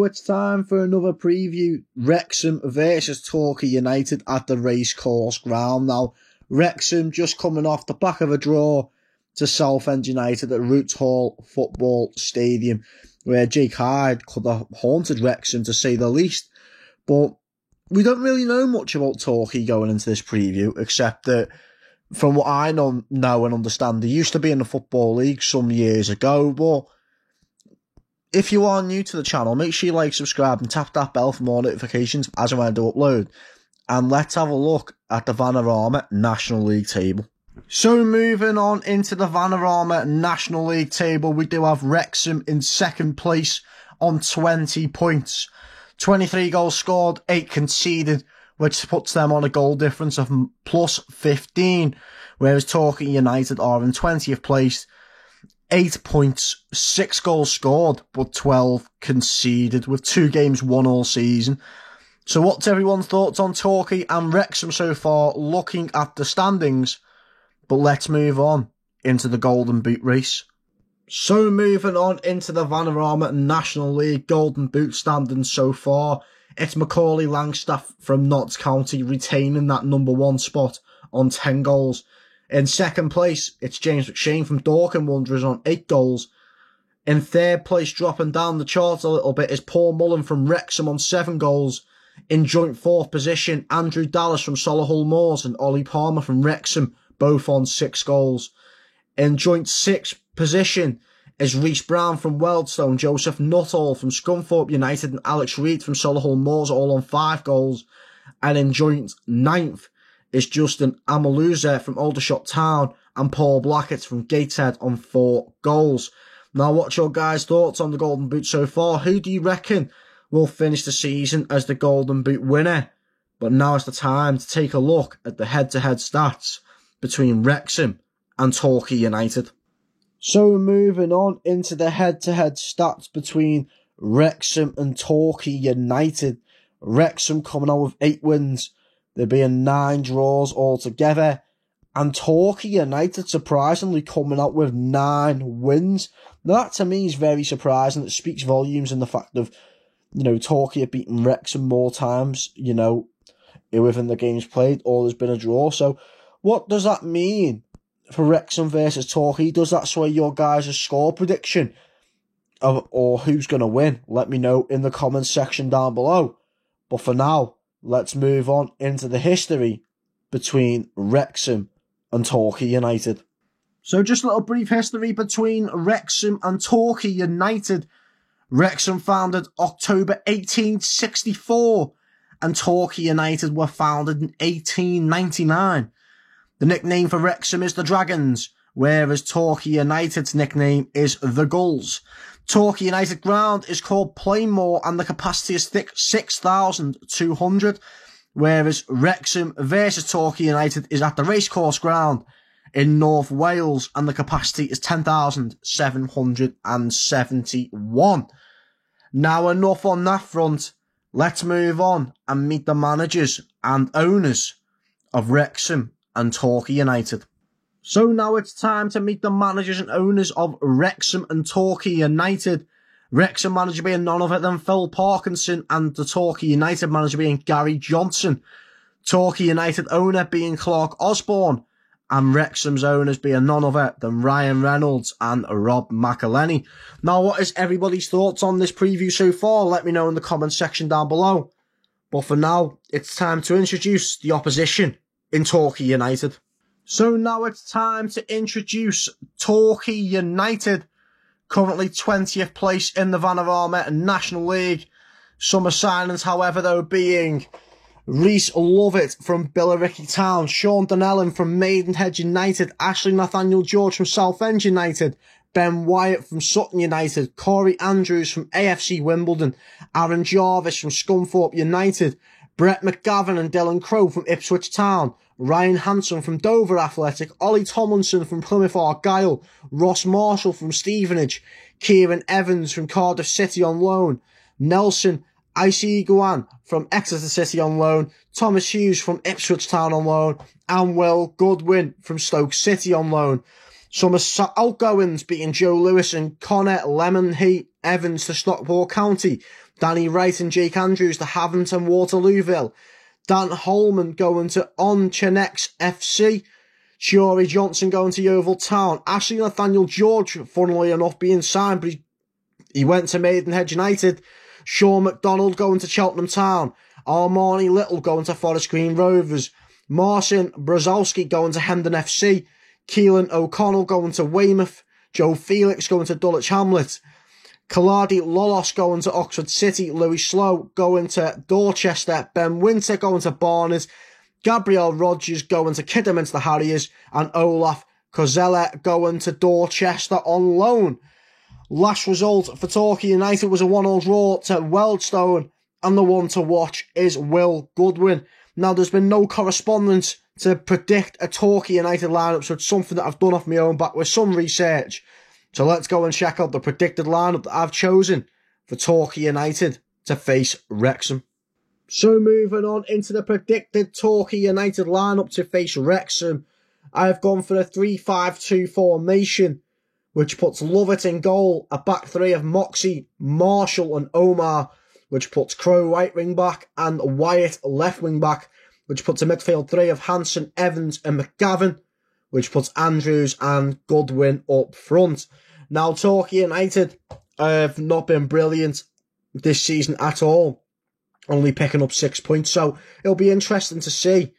it's time for another preview. Wrexham versus Torquay United at the Racecourse Ground. Now, Wrexham just coming off the back of a draw to Southend United at Roots Hall Football Stadium, where Jake Hyde could have haunted Wrexham to say the least. But we don't really know much about Torquay going into this preview, except that from what I know and understand, they used to be in the Football League some years ago. But if you are new to the channel, make sure you like, subscribe and tap that bell for more notifications as and when I do upload. And let's have a look at the Vanarama National League table. So moving on into the Vanarama National League table, we do have Wrexham in second place on 20 points. 23 goals scored, 8 conceded, which puts them on a goal difference of plus 15, whereas Torquay United are in 20th place, 8 points, 6 goals scored, but 12 conceded, with 2 games won all season. So what's everyone's thoughts on Torquay and Wrexham so far, looking at the standings? But let's move on into the Golden Boot race. So moving on into the Vanarama National League Golden Boot standings so far, it's Macaulay Langstaff from Notts County retaining that number 1 spot on 10 goals. In second place, it's James McShane from Dorking Wanderers on 8 goals. In third place, dropping down the chart a little bit, is Paul Mullen from Wrexham on 7 goals. In joint 4th position, Andrew Dallas from Solihull Moors and Ollie Palmer from Wrexham, both on 6 goals. In joint 6th position is Reece Brown from Wealdstone, Joseph Nuttall from Scunthorpe United and Alex Reid from Solihull Moors, all on 5 goals. And in joint 9th is Justin Amaluza from Aldershot Town and Paul Blackett from Gateshead on 4 goals. Now, what's your guys' thoughts on the Golden Boot so far? Who do you reckon will finish the season as the Golden Boot winner? But now is the time to take a look at the head-to-head stats between Wrexham and Torquay United. So moving on into the head-to-head stats between Wrexham and Torquay United. Wrexham coming out with 8 wins. There being 9 draws altogether. And Torquay United surprisingly coming out with 9 wins. Now that to me is very surprising. It speaks volumes in the fact of, Torquay have beaten Wrexham more times, within the games played, or there's been a draw. So what does that mean for Wrexham versus Torquay? Does that sway your guys' score prediction or who's going to win? Let me know in the comments section down below. But for now, let's move on into the history between Wrexham and Torquay United. So just a little brief history between Wrexham and Torquay United. Wrexham founded October 1864 and Torquay United were founded in 1899. The nickname for Wrexham is the Dragons, whereas Torquay United's nickname is the Gulls. Torquay United ground is called Plainmoor and the capacity is 6,200, whereas Wrexham versus Torquay United is at the Racecourse Ground in North Wales and the capacity is 10,771. Now enough on that front, let's move on and meet the managers and owners of Wrexham and Torquay United. So now it's time to meet the managers and owners of Wrexham and Torquay United. Wrexham manager being none other than Phil Parkinson and the Torquay United manager being Gary Johnson. Torquay United owner being Clark Osborne and Wrexham's owners being none other than Ryan Reynolds and Rob McElhenney. Now, what is everybody's thoughts on this preview so far? Let me know in the comments section down below. But for now, it's time to introduce the opposition in Torquay United. So now it's time to introduce Torquay United, currently 20th place in the Vanarama National League. Summer signings, however, though, being Reese Lovett from Billericay Town, Sean Donnellan from Maidenhead United, Ashley Nathaniel George from Southend United, Ben Wyatt from Sutton United, Corey Andrews from AFC Wimbledon, Aaron Jarvis from Scunthorpe United, Brett McGavin and Dylan Crowe from Ipswich Town, Ryan Hanson from Dover Athletic, Ollie Tomlinson from Plymouth Argyle, Ross Marshall from Stevenage, Kieran Evans from Cardiff City on loan, Nelson Isiguan from Exeter City on loan, Thomas Hughes from Ipswich Town on loan, and Will Goodwin from Stoke City on loan. Some outgoings being Joe Lewis and Connor Lemonheat Evans to Stockport County, Danny Wright and Jake Andrews to Havant and Waterlooville. Dan Holman going to Onchenex FC. Shori Johnson going to Yeovil Town. Ashley Nathaniel George, funnily enough, being signed, but he went to Maidenhead United. Sean McDonald going to Cheltenham Town. Armani Little going to Forest Green Rovers. Marcin Brzezowski going to Hendon FC. Keelan O'Connell going to Weymouth. Joe Felix going to Dulwich Hamlet. Kaladi Lolos going to Oxford City. Louis Slow going to Dorchester. Ben Winter going to Barnet. Gabriel Rogers going to Kidderminster Harriers. And Olaf Kozella going to Dorchester on loan. Last result for Torquay United was a 1-1 draw to Wealdstone, and the one to watch is Will Goodwin. Now, there's been no correspondence to predict a Torquay United lineup, so it's something that I've done off my own back with some research. So let's go and check out the predicted lineup that I've chosen for Torquay United to face Wrexham. So moving on into the predicted Torquay United lineup to face Wrexham, I've gone for a 3-5-2 formation, which puts Lovett in goal, a back three of Moxie, Marshall and Omar, which puts Crowe right wing back and Wyatt left wing back, which puts a midfield three of Hanson, Evans and McGavin, which puts Andrews and Goodwin up front. Now, Torquay United have not been brilliant this season at all, only picking up 6 points, so it'll be interesting to see,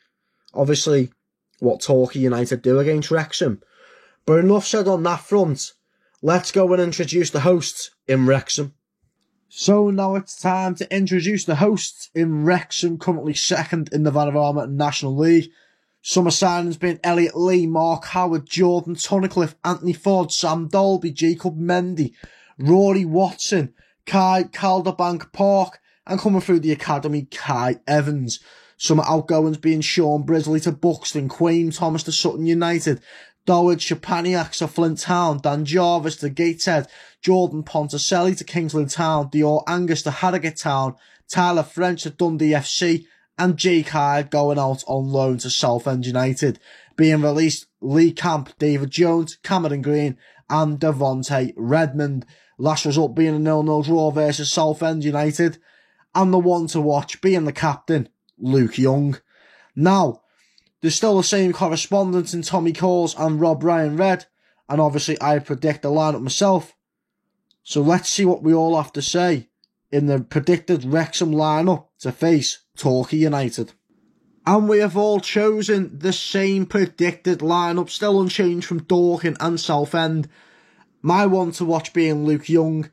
obviously, what Torquay United do against Wrexham. But enough said on that front. Let's go and introduce the hosts in Wrexham. So now it's time to introduce the hosts in Wrexham, currently second in the Vanarama National League. Summer signings being Elliot Lee, Mark Howard, Jordan Tunnicliffe, Anthony Ford, Sam Dolby, Jacob Mendy, Rory Watson, Kai Calderbank Park, and coming through the academy, Kai Evans. Summer outgoings being Sean Brisley to Buxton, Quain Thomas to Sutton United, Doward Shapaniak to Flint Town, Dan Jarvis to Gateshead, Jordan Ponticelli to Kingsley Town, Dior Angus to Harrogate Town, Tyler French to Dundee FC, and Jake Hyde going out on loan to Southend United. Being released, Lee Camp, David Jones, Cameron Green, and Devontae Redmond. Last result being a 0-0 draw versus Southend United, and the one to watch being the captain, Luke Young. Now, there's still the same correspondence in Tommy Coles and Rob Ryan Red, and obviously I predict the lineup myself. So let's see what we all have to say in the predicted Wrexham lineup to face Torquay United. And we have all chosen the same predicted lineup, still unchanged from Dorking and Southend. My one to watch being Luke Young,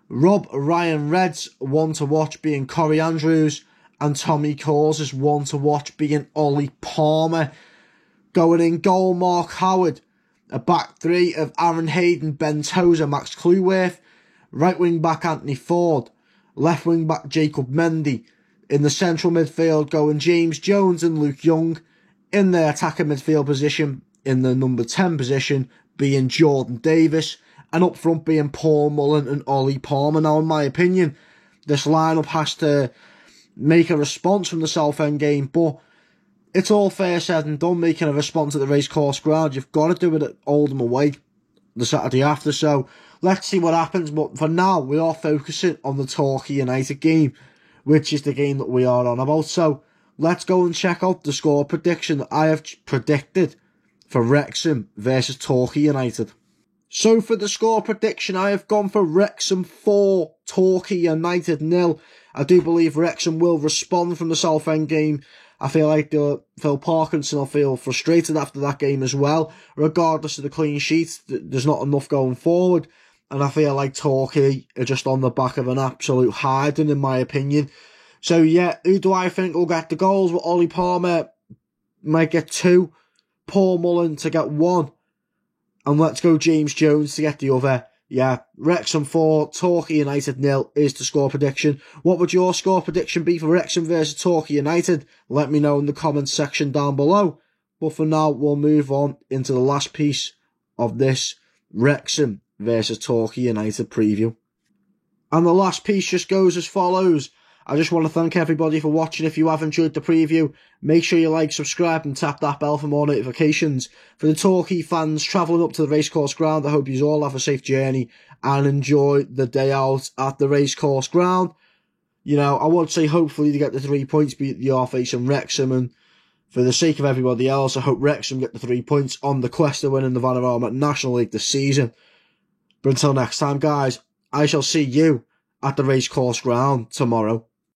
Rob Ryan Red's one to watch being Corey Andrews, and Tommy Coles' one to watch being Ollie Palmer. Going in goal, Mark Howard. A back three of Aaron Hayden, Ben Tozer, Max Clueworth. Right wing back Anthony Ford. Left wing back Jacob Mendy. In the central midfield going James Jones and Luke Young. In the attacking midfield position, in the number 10 position, being Jordan Davis. And up front being Paul Mullen and Ollie Palmer. Now, in my opinion, this lineup has to make a response from the Southend game, but it's all fair said and done making a response at the Racecourse Ground. You've got to do it at Oldham away the Saturday after, so let's see what happens. But for now, we are focusing on the Torquay United game, which is the game that we are on about. So let's go and check out the score prediction that I have predicted for Wrexham versus Torquay United. So for the score prediction, I have gone for Wrexham 4, Torquay United 0. I do believe Wrexham will respond from the Southend game. I feel like Phil Parkinson will feel frustrated after that game as well. Regardless of the clean sheet, there's not enough going forward. And I feel like Torquay are just on the back of an absolute hiding, in my opinion. So yeah, who do I think will get the goals? Well, Ollie Palmer might get 2. Paul Mullen to get 1. And let's go James Jones to get the other. Yeah, Wrexham 4, Torquay United 0 is the score prediction. What would your score prediction be for Wrexham versus Torquay United? Let me know in the comments section down below. But for now, we'll move on into the last piece of this Wrexham versus Torquay United preview. And the last piece just goes as follows. I just want to thank everybody for watching. If you have enjoyed the preview, make sure you like, subscribe and tap that bell for more notifications. For the Torquay fans travelling up to the Racecourse Ground, I hope you all have a safe journey and enjoy the day out at the Racecourse Ground. I would say hopefully they get the 3 points, but you are facing Wrexham, and for the sake of everybody else, I hope Wrexham get the 3 points on the quest of winning the Vanarama National League this season. But until next time, guys, I shall see you at the Racecourse Ground tomorrow.